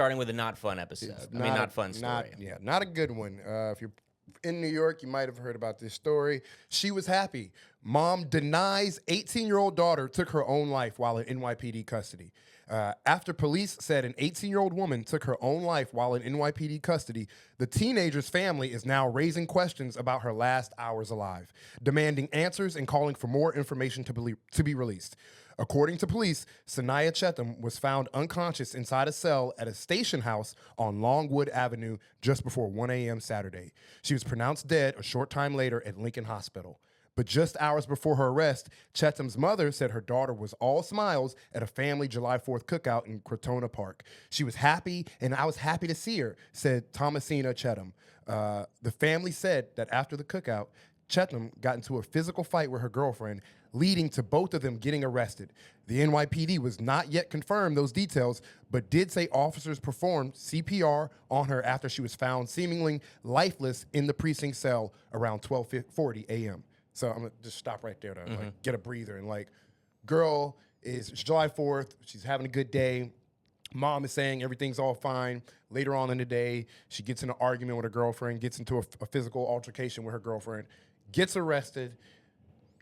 Starting with a not fun episode. Not fun story. Not a good one. If you're in New York, you might have heard about this story. She was happy. Mom denies 18-year-old daughter took her own life while in NYPD custody. After police said an 18-year-old woman took her own life while in NYPD custody, the teenager's family is now raising questions about her last hours alive, demanding answers and calling for more information to be released. According to police, Sanyiah Cheatham was found unconscious inside a cell at a station house on Longwood Avenue just before 1 a.m. Saturday. She was pronounced dead a short time later at Lincoln Hospital. But just hours before her arrest, Chetham's mother said her daughter was all smiles at a family July 4th cookout in Crotona Park. She was happy, and I was happy to see her, said Thomasina Cheatham. The family said that after the cookout, Cheatham got into a physical fight with her girlfriend, leading to both of them getting arrested. The NYPD was not yet confirmed those details, but did say officers performed CPR on her after she was found seemingly lifeless in the precinct cell around 12:40 a.m. So I'm gonna just stop right there to like get a breather. And like, girl it's July 4th, she's having a good day. Mom is saying everything's all fine. Later on in the day, she gets in an argument with her girlfriend, gets into a physical altercation with her girlfriend, gets arrested.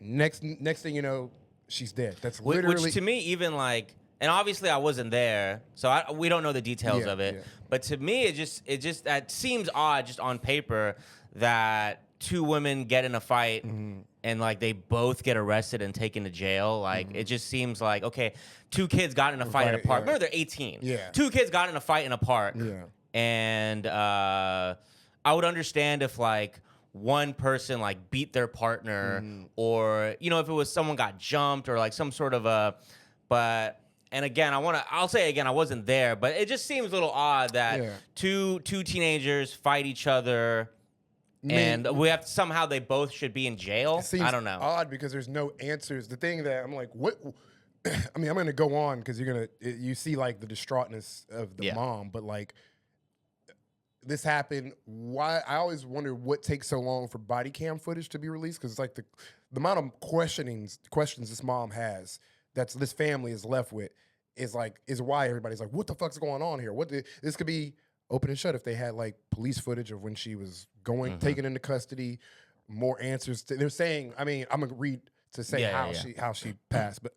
Next thing you know, she's dead. That's literally... Which to me, even like, and obviously I wasn't there, so we don't know the details of it. Yeah. But to me, it just that seems odd, just on paper, that two women get in a fight and like they both get arrested and taken to jail. Like it just seems like, okay, two kids got in a fight in a park. Remember, they're 18. Yeah. Two kids got in a fight in a park. Yeah. And I would understand if like one person like beat their partner or, you know, if it was someone got jumped or like some sort of but, and again, I'll say again, I wasn't there, but it just seems a little odd that two teenagers fight each other and we have somehow they both should be in jail. I don't know. Odd because there's no answers. The thing that I'm like, what? I mean, I'm going to go on because you see like the distraughtness of the mom, but like, this happened. Why? I always wonder what takes so long for body cam footage to be released, because it's like the amount of questions this mom has that this family is left with is why everybody's like, what the fuck's going on here? This could be open and shut if they had like police footage of when she was taken into custody, more answers. They're saying, I mean, I'm gonna read to say how she passed, but.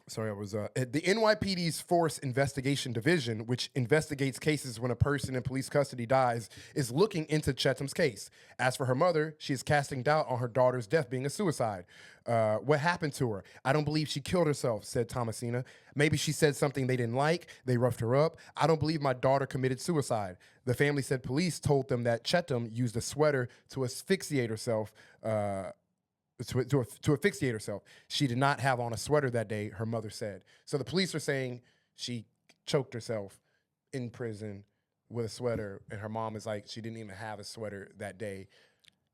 Sorry, I was the NYPD's Force Investigation Division, which investigates cases when a person in police custody dies, is looking into Chetham's case. As for her mother, she is casting doubt on her daughter's death being a suicide. What happened to her? I don't believe she killed herself, said Thomasina. Maybe she said something they didn't like. They roughed her up. I don't believe my daughter committed suicide. The family said police told them that Cheatham used a sweater to asphyxiate herself. To asphyxiate herself. She did not have on a sweater that day, her mother said. So the police are saying she choked herself in prison with a sweater, and her mom is like, she didn't even have a sweater that day.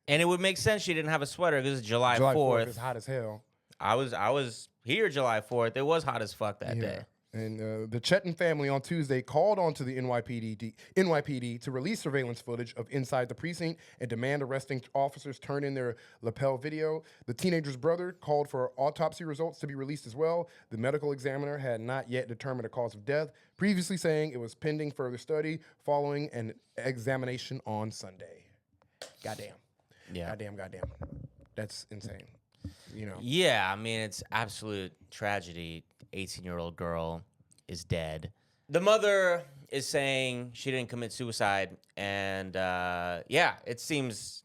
And it would make sense she didn't have a sweater because it's July 4th. It's hot as hell. I was here July 4th. It was hot as fuck that day. And the Cheatham family on Tuesday called on to the NYPD to release surveillance footage of inside the precinct and demand arresting officers turn in their lapel video. The teenager's brother called for autopsy results to be released as well. The medical examiner had not yet determined a cause of death, previously saying it was pending further study following an examination on Sunday. Goddamn. Yeah. Goddamn. That's insane. You know. Yeah, I mean, it's absolute tragedy. 18-year-old girl is dead. The mother is saying she didn't commit suicide, and it seems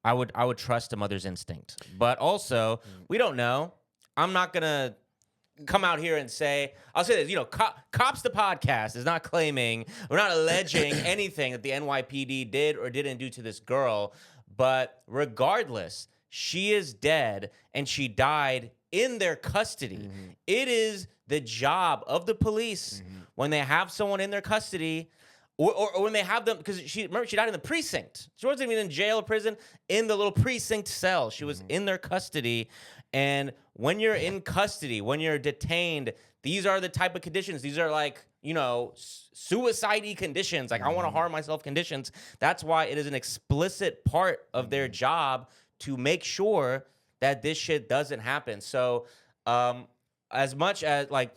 I would trust a mother's instinct. But also, we don't know. I'm not gonna come out here and say, I'll say this, you know, KAWPS the podcast is not claiming, we're not alleging anything that the NYPD did or didn't do to this girl, but regardless, she is dead and she died in their custody. It is the job of the police when they have someone in their custody or when they have them, because she died in the precinct. She wasn't even in jail or prison, in the little precinct cell. She was in their custody. And when you're in custody, when you're detained, these are the type of conditions. These are like, you know, suicide-y conditions, like I want to harm myself conditions. That's why it is an explicit part of their job to make sure that this shit doesn't happen. So as much as, like,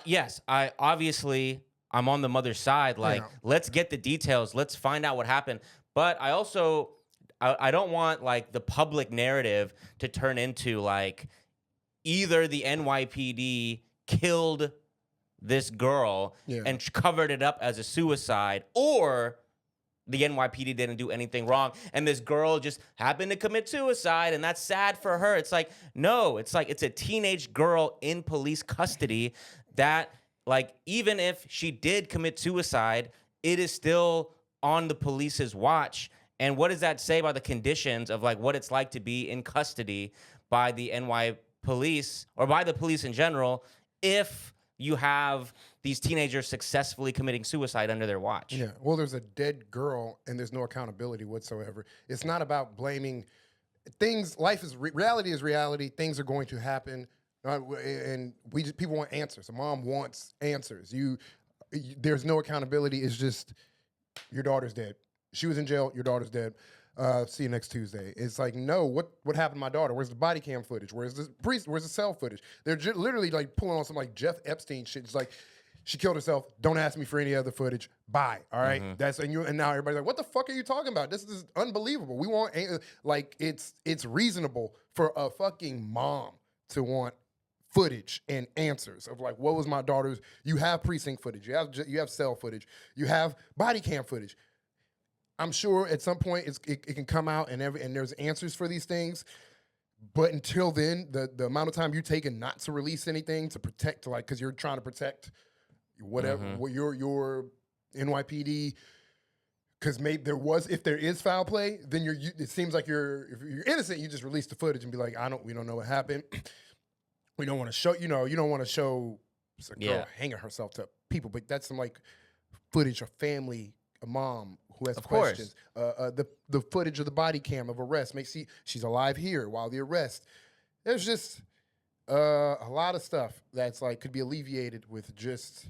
yes, I obviously I'm on the mother's side. Like, let's get the details. Let's find out what happened. But I also, I don't want like the public narrative to turn into like either the NYPD killed this girl and covered it up as a suicide, or the NYPD didn't do anything wrong and this girl just happened to commit suicide and that's sad for her. It's like, no, it's like it's a teenage girl in police custody that, like, even if she did commit suicide, it is still on the police's watch. And what does that say about the conditions of like what it's like to be in custody by the NY police or by the police in general if you have these teenagers successfully committing suicide under their watch? Yeah, well, there's a dead girl and there's no accountability whatsoever. It's not about blaming things. Life is reality is reality. Things are going to happen, and people want answers. A mom wants answers. There's no accountability. It's just your daughter's dead. She was in jail. Your daughter's dead. See you next Tuesday. It's like, no, what happened to my daughter? Where's the body cam footage? Where's the cell footage? They're literally like pulling on some like Jeff Epstein shit. It's like, she killed herself. Don't ask me for any other footage. Bye. All right. And now everybody's like, what the fuck are you talking about? This is unbelievable. We want like it's reasonable for a fucking mom to want footage and answers of like, what was my daughter's? You have precinct footage. You have cell footage. You have body cam footage. I'm sure at some point it can come out and there's answers for these things. But until then, the amount of time you're taking not to release anything to protect, like, because you're trying to protect whatever your NYPD, because maybe if there is foul play, then it seems like if you're innocent, you just release the footage and be like, we don't know what happened. We don't want to show, you don't want to show a girl hanging herself to people, but that's some like footage of family, a mom who has questions. The footage of the body cam of arrest she's alive here while the arrest. There's just a lot of stuff that's like could be alleviated with just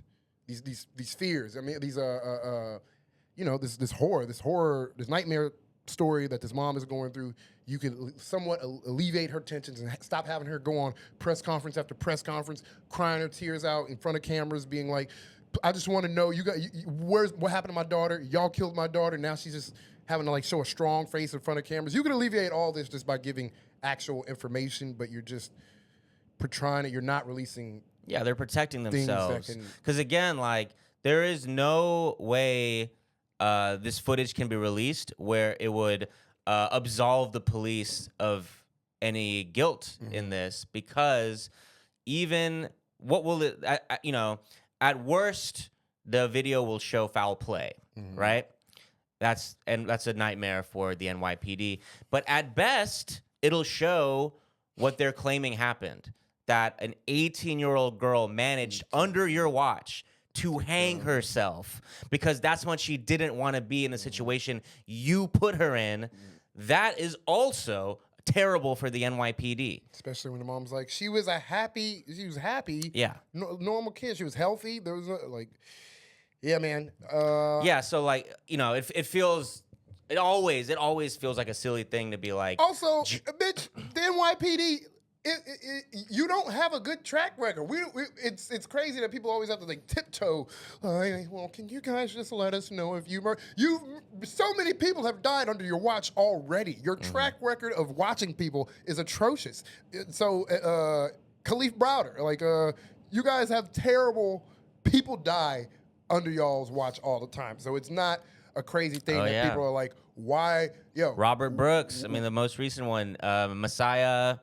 these fears. I mean, this horror, this nightmare story that this mom is going through. You could somewhat alleviate her tensions and stop having her go on press conference after press conference, crying her tears out in front of cameras, being like, I just want to know what happened to my daughter? Y'all killed my daughter. Now she's just having to like show a strong face in front of cameras. You can alleviate all this just by giving actual information, but you're just portraying it. You're not releasing. Yeah, they're protecting themselves. Because again, like, there is no way this footage can be released where it would absolve the police of any guilt in this, because even what will it, at worst, the video will show foul play, right? That's a nightmare for the NYPD. But at best, it'll show what they're claiming happened, that an 18-year-old girl managed under your watch to hang herself because that's when she didn't want to be in the situation you put her in. That is also terrible for the NYPD. Especially when the mom's like, she was happy. Yeah. Normal kid. She was healthy. There was yeah, man. Yeah, so like, it always feels like a silly thing to be like. Also, bitch, the NYPD, you don't have a good track record. It's crazy that people always have to like tiptoe. Well, can you guys just let us know if so many people have died under your watch already. Your track record of watching people is atrocious. So, Khalif Browder, you guys have terrible people die under y'all's watch all the time. So it's not a crazy thing that people are like, why? Robert Brooks. I mean, the most recent one, Messiah.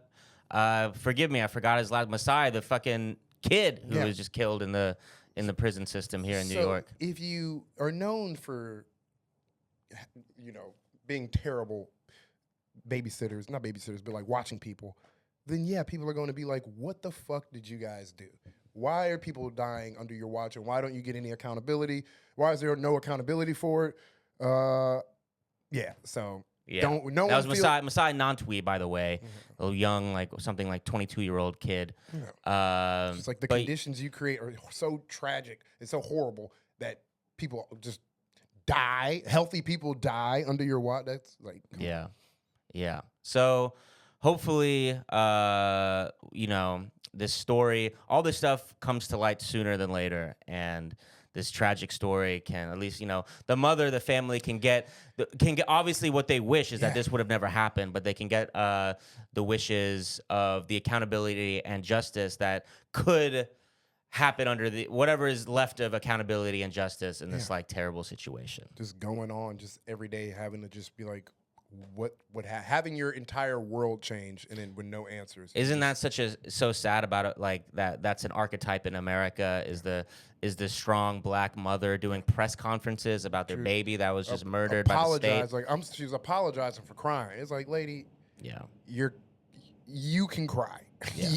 Forgive me, I forgot his last. Messiah, the fucking kid who was just killed in the prison system here in New York. If you are known for, being terrible babysitters, not babysitters, but like watching people, then people are going to be like, what the fuck did you guys do? Why are people dying under your watch, and why don't you get any accountability? Why is there no accountability for it? So don't. No, that was Messiah Nantwi, by the way, a little young, like something like 22-year-old kid. It's like the conditions you create are so tragic and so horrible that people just die. Healthy people die under your watch. That's like yeah. So hopefully, this story, all this stuff comes to light sooner than later, and this tragic story can at least, the mother, the family can get obviously what they wish is that this would have never happened, but they can get the wishes of the accountability and justice that could happen under the whatever is left of accountability and justice in this like terrible situation. Just going on, just every day having to just be like, having your entire world change and then with no answers. Isn't that so sad about it? Like that's an archetype in America is the strong black mother doing press conferences about their baby that was just murdered by the state. Like she's apologizing for crying. It's like, lady, you can cry. Yeah.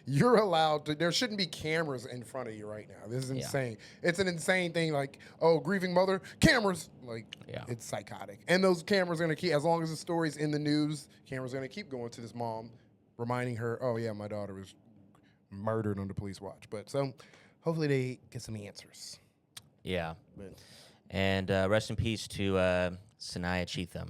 You're allowed to. There shouldn't be cameras in front of you right now. This is insane. It's an insane thing. Like, oh, grieving mother, cameras. Like, it's psychotic. And those cameras are gonna keep, as long as the story's in the news, cameras are gonna keep going to this mom, reminding her, oh yeah, my daughter was murdered on the police watch. But so, hopefully they get some answers. Yeah. And rest in peace to Sanyiah Cheatham.